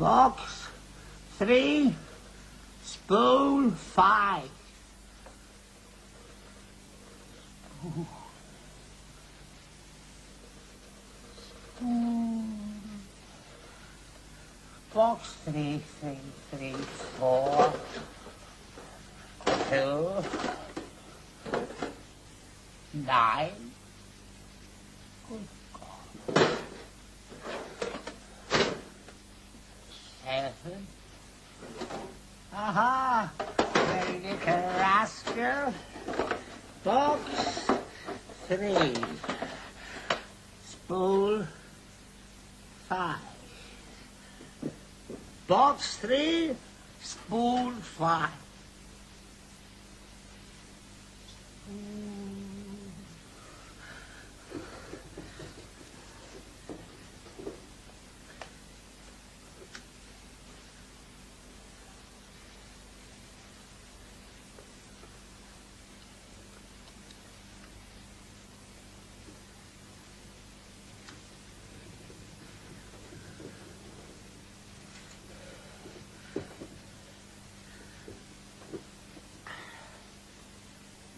Box 3, spool 5. Box 3, 3, 3, 4, 2, 9. Good God. 7. Aha! Very little rascal. Box 3. Spool 5. Box 3, spool 5.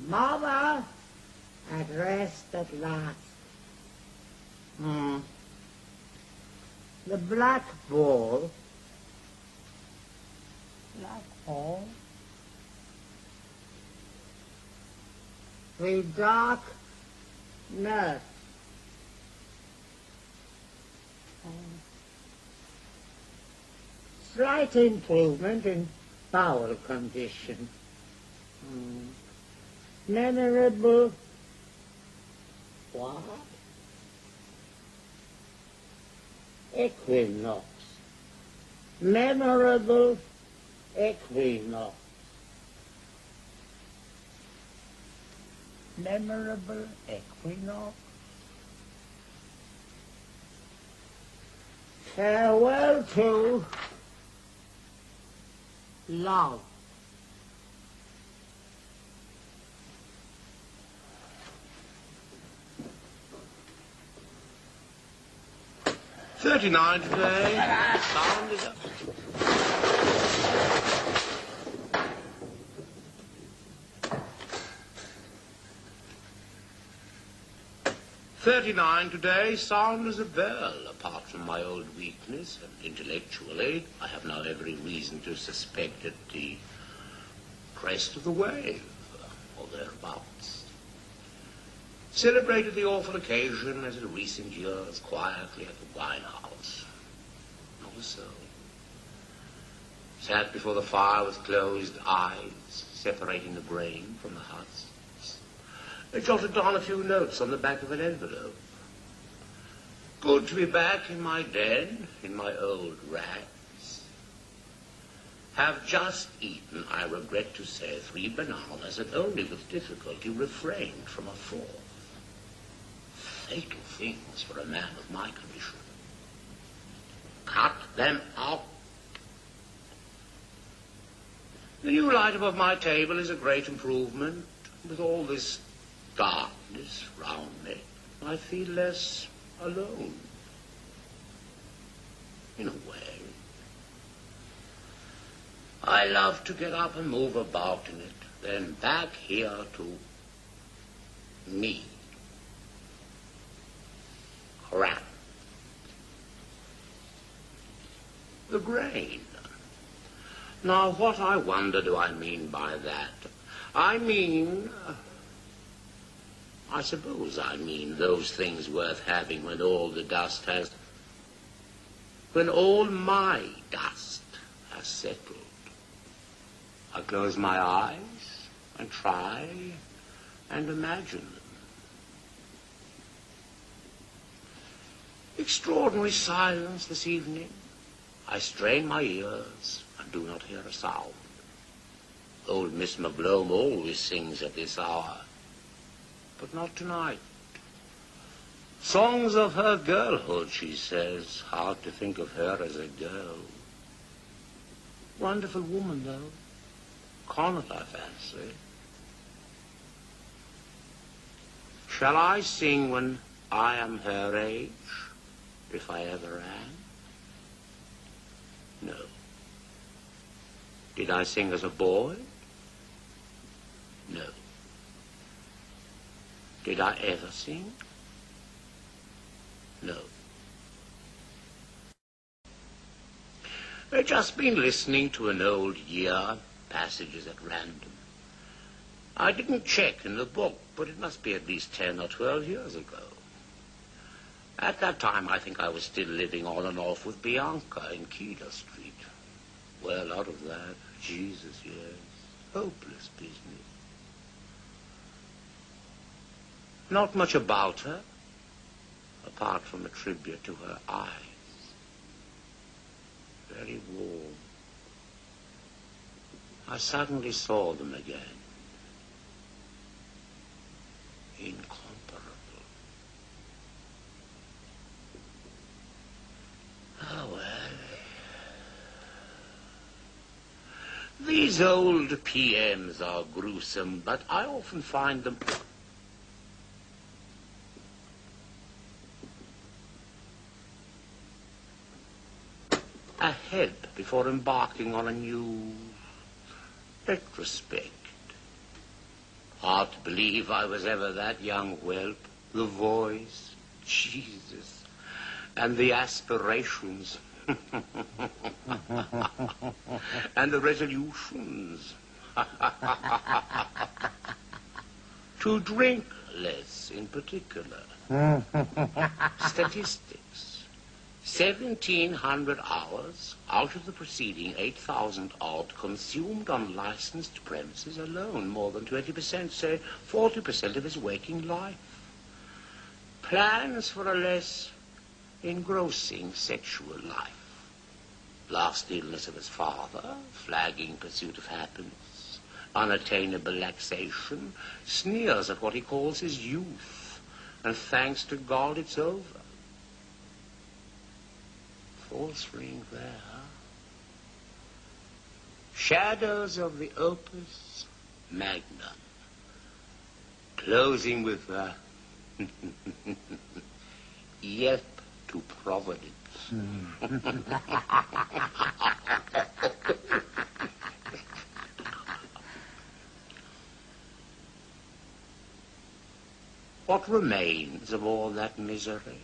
Mother, at rest at last. The black ball. Black ball? The dark nurse. Slight improvement in bowel condition. Memorable what? Equinox. Memorable equinox. Memorable equinox. Farewell to love. $39 today. Sound is up. $39 today, sound as a bell. Apart from my old weakness, and intellectually, I have now every reason to suspect it the crest of the wave, or thereabouts. Celebrated the awful occasion, as in recent years, quietly at the wine house. Not a soul. Sat before the fire with closed eyes, separating the brain from the husks. I jotted down a few notes on the back of an envelope. Good to be back in my den, in my old rags. Have just eaten, I regret to say, 3 bananas, and only with difficulty refrained from a 4th. Fatal things for a man of my condition. Cut them out. The new light above my table is a great improvement. With all this darkness round me, I feel less alone. In a way. I love to get up and move about in it, then back here to me. Krap. The grain. Now, what I wonder do I mean by that? I suppose I mean those things worth having when all the dust has, when all my dust has settled. I close my eyes and try and imagine them. Extraordinary silence this evening. I strain my ears and do not hear a sound. Old Miss McGlone always sings at this hour, but not tonight. Songs of her girlhood, she says. Hard to think of her as a girl. Wonderful woman, though. Connett, I fancy. Shall I sing when I am her age, if I ever am? No. Did I sing as a boy? No. Did I ever sing? No. I'd just been listening to an old year, passages at random. I didn't check in the book, but it must be at least 10 or 12 years ago. At that time, I think I was still living on and off with Bianca in Keeler Street. Well, out of that, Jesus, yes, hopeless business. Not much about her, apart from a tribute to her eyes. Very warm. I suddenly saw them again. Incomparable. Oh, well. These old PMs are gruesome, but I often find them ahead before embarking on a new retrospect. Hard to believe I was ever that young whelp. The voice, Jesus, and the aspirations, and the resolutions. To drink less in particular. Statistics. 1,700 hours out of the preceding 8,000 odd consumed on licensed premises alone, more than 20%, say 40% of his waking life. Plans for a less engrossing sexual life. Last illness of his father, flagging pursuit of happiness, unattainable laxation, sneers at what he calls his youth, and thanks to God it's over. False ring there. Shadows of the opus magnum. Closing with a yelp to Providence. What remains of all that misery?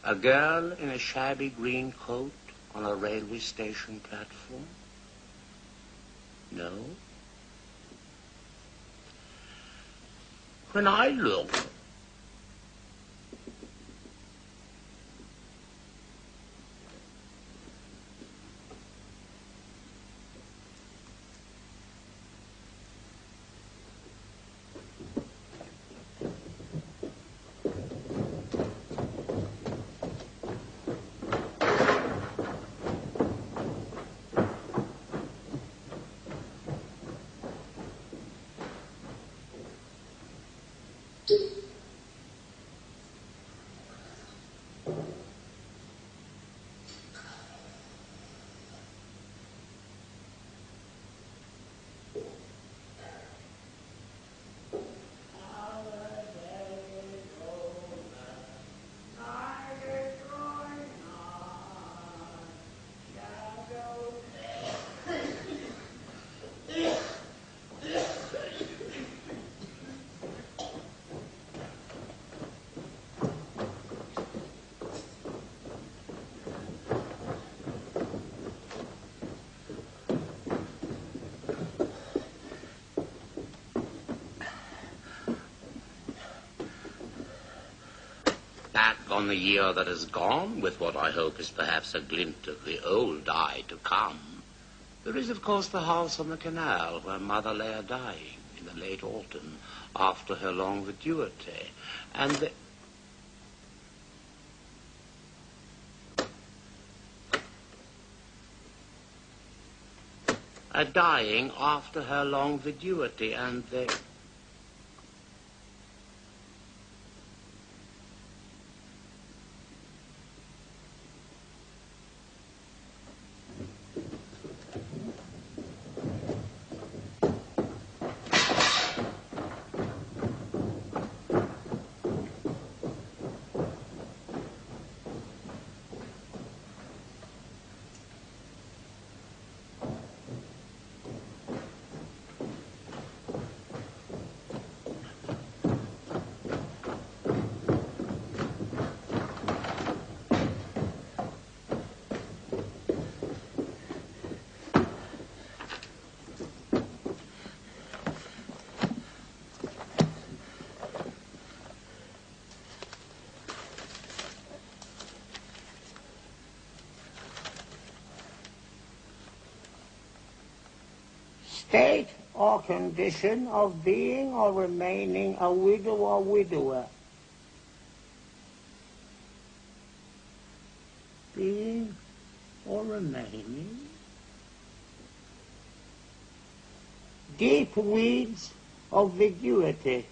A girl in a shabby green coat on a railway station platform? No. When I look, back on the year that has gone, with what I hope is perhaps a glint of the old eye to come, there is, of course, the house on the canal where Mother lay a-dying in the late autumn after her long vituity, and the... a-dying after her long vituity, and the... State or condition of being or remaining a widow or widower. Being or remaining. Deep weeds of viguity.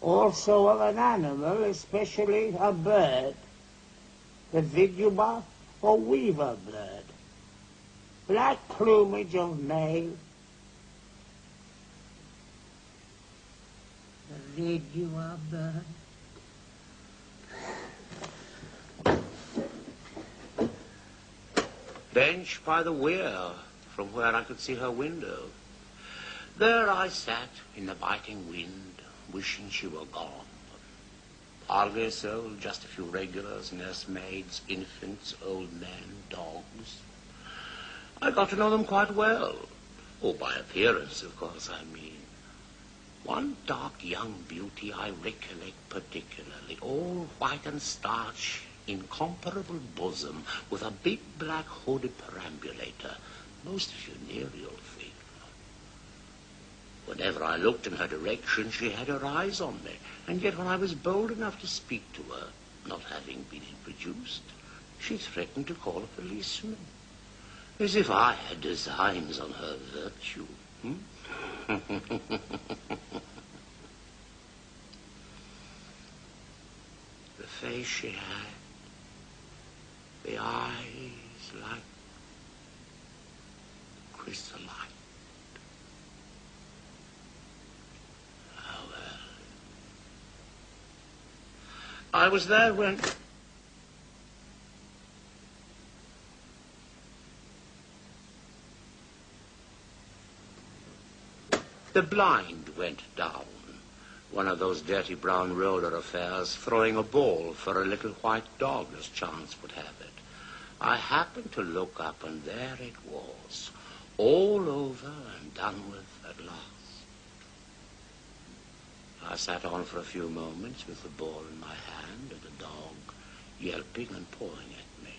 Also of an animal, especially a bird. The vidua or weaver bird. Black plumage of male. The vidua bird. Bench by the weir, from where I could see her window. There I sat in the biting wind, wishing she were gone. Hardly a soul, just a few regulars, nursemaids, infants, old men, dogs. I got to know them quite well. Oh, by appearance, of course, I mean. One dark young beauty I recollect particularly, all white and starch, incomparable bosom, with a big black hooded perambulator, most funereal thing. Whenever I looked in her direction, she had her eyes on me, and yet when I was bold enough to speak to her, not having been introduced, she threatened to call a policeman, as if I had designs on her virtue. The face she had, the eyes like chrysolite. Oh, well. I was there when... the blind went down. One of those dirty brown roller affairs, throwing a ball for a little white dog as chance would have it. I happened to look up, and there it was, all over and done with at last. I sat on for a few moments with the ball in my hand and the dog yelping and pawing at me.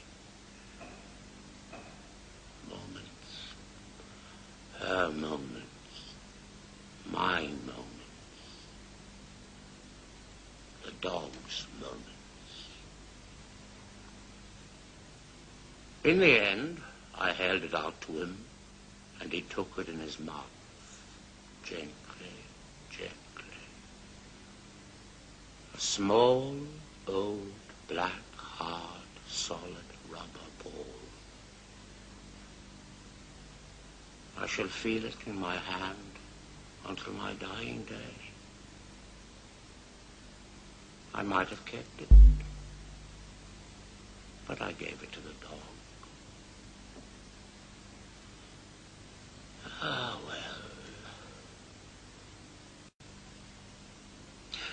Moments, her moments, my moments. The dog's moments. In the end, I held it out to him, and he took it in his mouth, gently, gently. A small, old, black, hard, solid rubber ball. I shall feel it in my hand until my dying day. I might have kept it, but I gave it to the dog. Ah, well.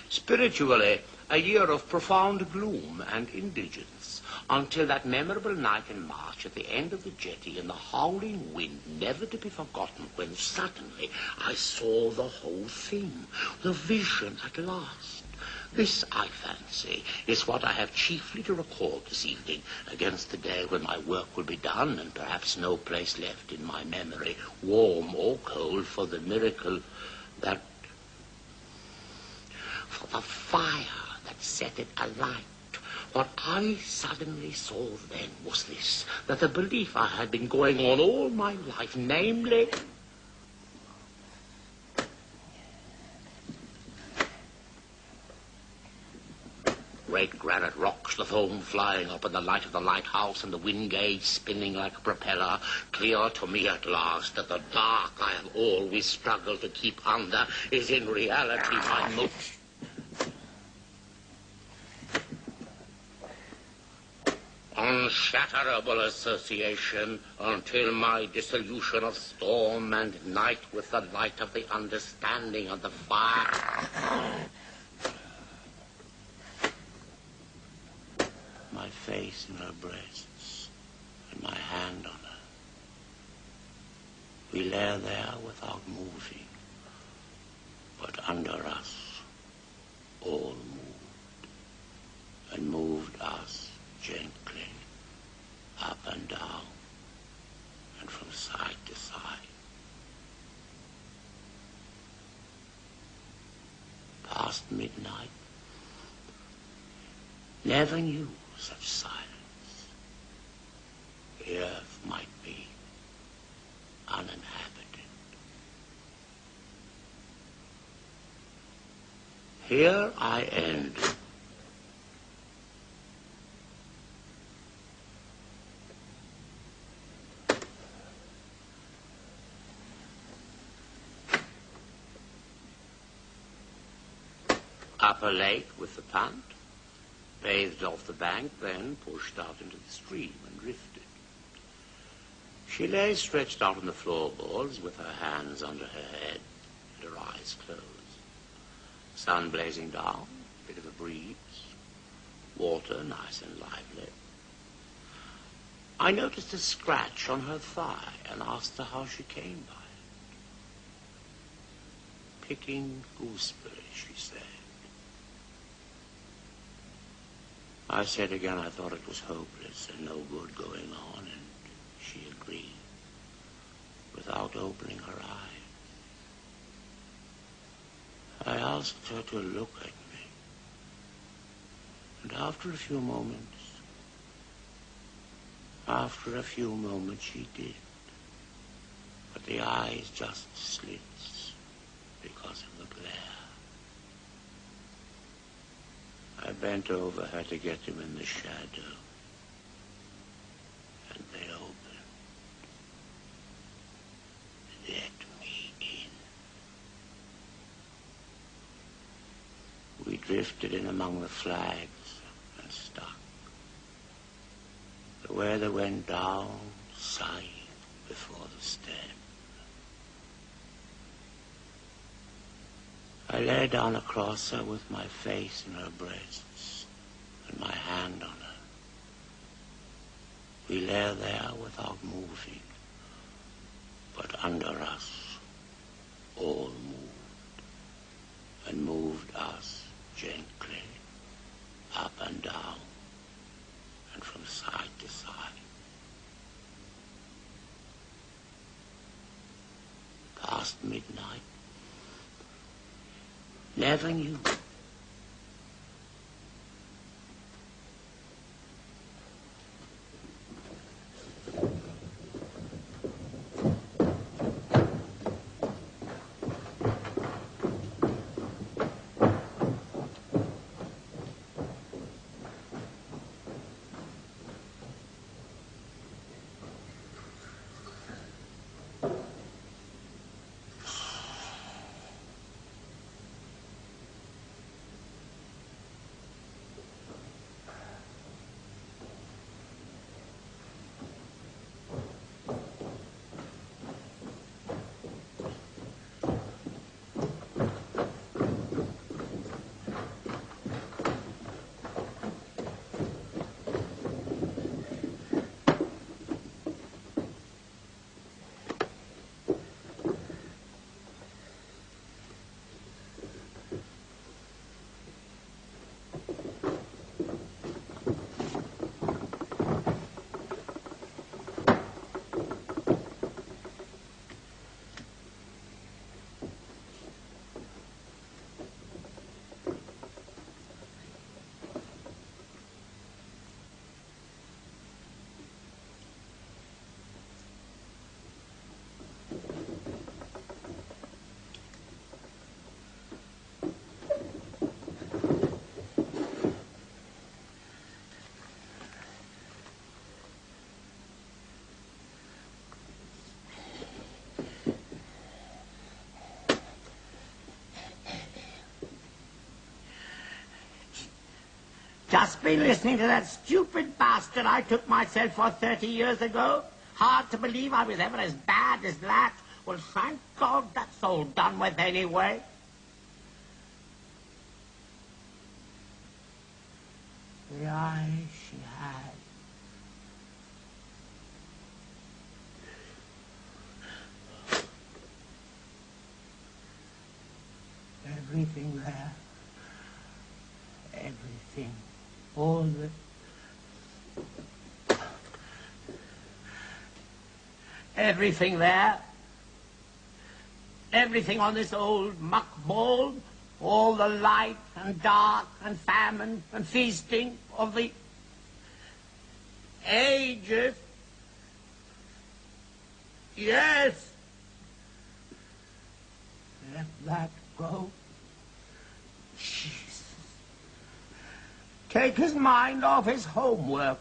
Spiritually, a year of profound gloom and indigence, until that memorable night in March at the end of the jetty in the howling wind, never to be forgotten, when suddenly I saw the whole thing, the vision at last. This, I fancy, is what I have chiefly to record this evening, against the day when my work will be done, and perhaps no place left in my memory, warm or cold, for the miracle that... for the fire that set it alight. What I suddenly saw then was this, that the belief I had been going on all my life, namely... great granite rocks, the foam flying up in the light of the lighthouse, and the wind gauge spinning like a propeller, clear to me at last that the dark I have always struggled to keep under is in reality my most... unshatterable association, until my dissolution of storm and night with the light of the understanding of the fire. My face in her breasts, and my hand on her. We lay there without moving, but under us all moved, and moved us gently, up and down, and from side to side, midnight. Never knew such silence. The earth might be uninhabited. Here I end. Up a lake with the punt, bathed off the bank, then pushed out into the stream and drifted. She lay stretched out on the floorboards with her hands under her head and her eyes closed. Sun blazing down, a bit of a breeze, water nice and lively. I noticed a scratch on her thigh and asked her how she came by it. Picking gooseberries, she said. I said again I thought it was hopeless and no good going on, and she agreed, without opening her eyes. I asked her to look at me, and after a few moments she did. But the eyes just slits because of the glare. I bent over her to get them in the shadow, and they opened. Let me in. We drifted in among the flags and stuck. The weather went down, sighing before the step. I lay down across her with my face in her breasts and my hand on her. We lay there without moving, but under us all moved, and moved us gently up and down and from side to side. Past midnight, never knew. Just been listening to that stupid bastard I took myself for 30 years ago. Hard to believe I was ever as bad as that. Well, thank God that's all done with anyway. The eyes she had. Everything there. Everything. All the... Everything there. Everything on this old muck ball. all the light and dark and famine and feasting of the ages. Yes. Let that go. Jesus. Take his mind off his homework.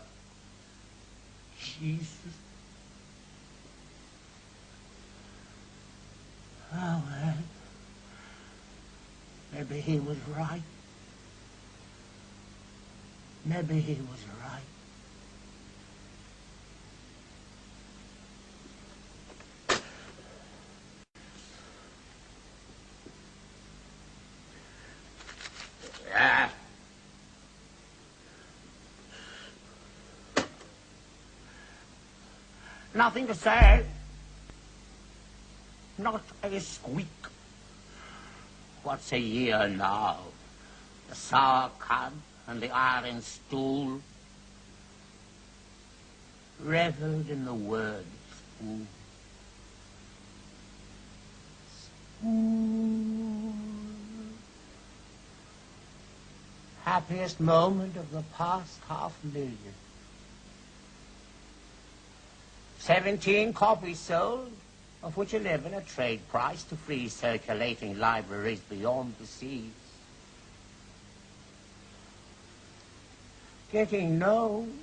Jesus. Oh, well. Maybe he was right. Maybe he was right. Yeah. Nothing to say. Not a squeak. What's a year now? The sour cud and the iron stool reveled in the word spool. Spool. Happiest moment of the past 500,000. 17 copies sold, of which 11 at trade price to free circulating libraries beyond the seas. Getting known.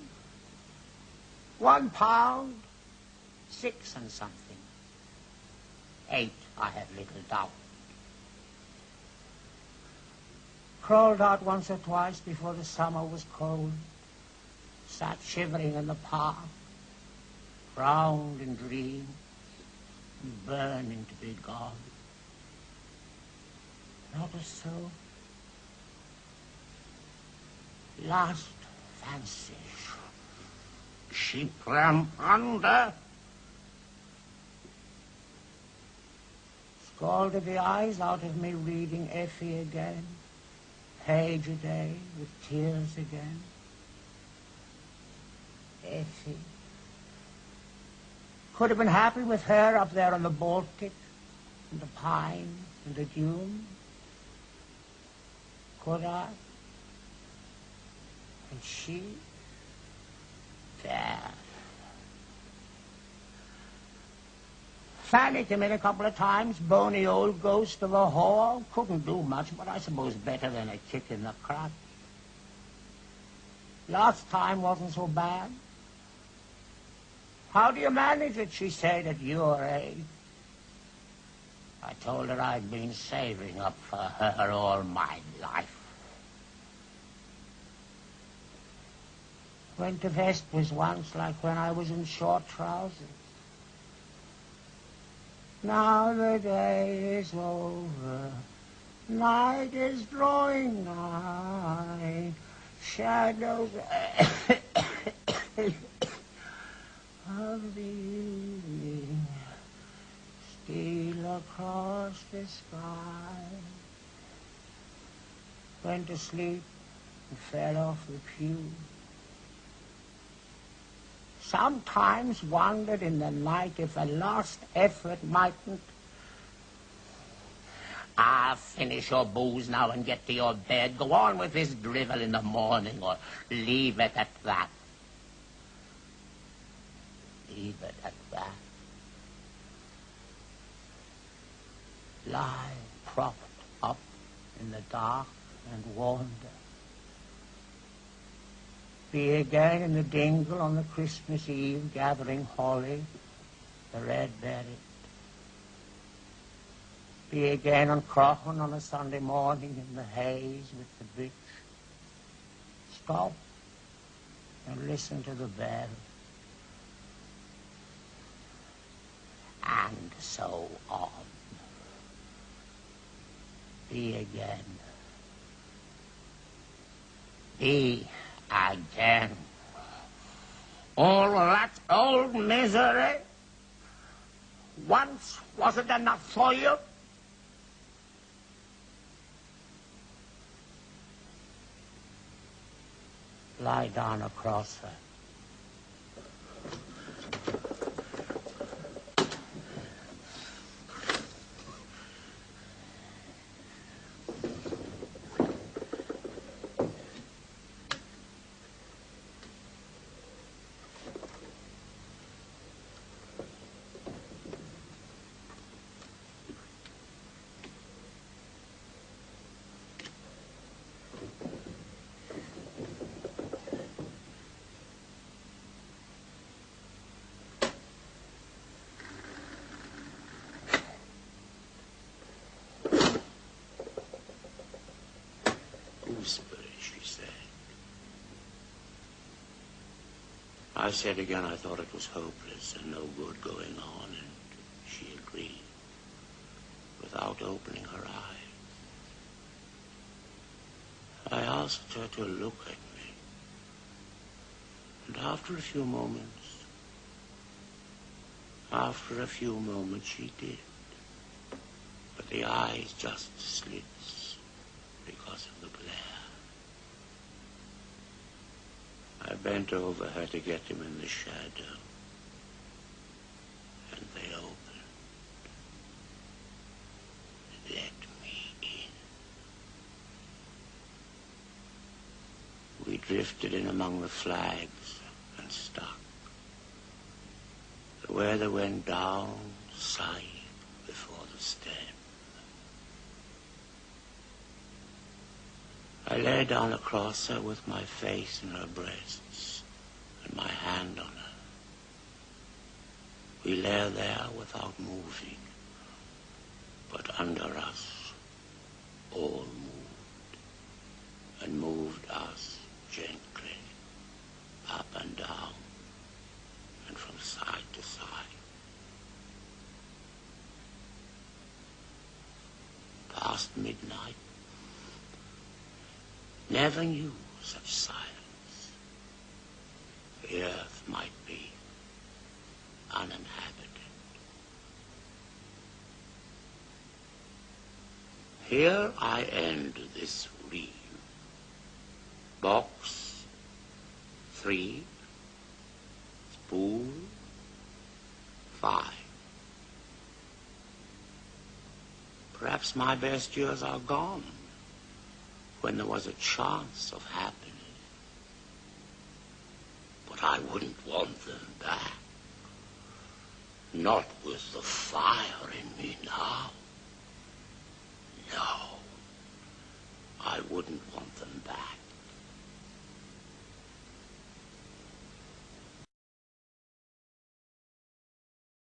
£1, 6 and something. 8, I have little doubt. Crawled out once or twice before the summer was cold. Sat shivering in the park. Frowned and dreamed. And burning to be gone. Not a soul. Last fancy. She ran under. Scalded the eyes out of me reading Effie again. Page a day with tears again. Effie. Could have been happy with her up there on the Baltic, and the pine, and the dune. Could I? And she? There. Fanny came in a couple of times, bony old ghost of a whore. Couldn't do much, but I suppose better than a kick in the crotch. Last time wasn't so bad. How do you manage it, she said, at your age? I told her I'd been saving up for her all my life. Went to Vespers once, like when I was in short trousers. Now the day is over, night is drawing nigh, shadows of the evening steal across the sky. Went to sleep and fell off the pew. Sometimes wondered in the night if a last effort mightn't. Finish your booze now and get to your bed. Go on with this drivel in the morning, or leave it at that. Leave it at that. Lie propped up in the dark and wander. Be again in the dingle on the Christmas Eve, gathering holly, the red berry. Be again on Crochan on a Sunday morning in the haze with the bitch. Stop and listen to the bell. And so on. Be again. Be again. All that old misery once wasn't enough for you? Lie down across her. gooseberry, she said. I said again I thought it was hopeless and no good going on, and she agreed, without opening her eyes. I asked her to look at me, and after a few moments, she did. But the eyes just slits because of the glare. I bent over her to get him in the shadow, and they opened. Let me in. We drifted in among the flags and stuck. The weather went down, sighing before the stem. I lay down across her with my face in her breasts and my hand on her. We lay there without moving, but under us all moved, and moved us gently up and down and from side to side. Past midnight, never knew such silence. The earth might be uninhabited. Here I end this ream. Box 3, spool 5. Perhaps my best years are gone, when there was a chance of happiness. But I wouldn't want them back. Not with the fire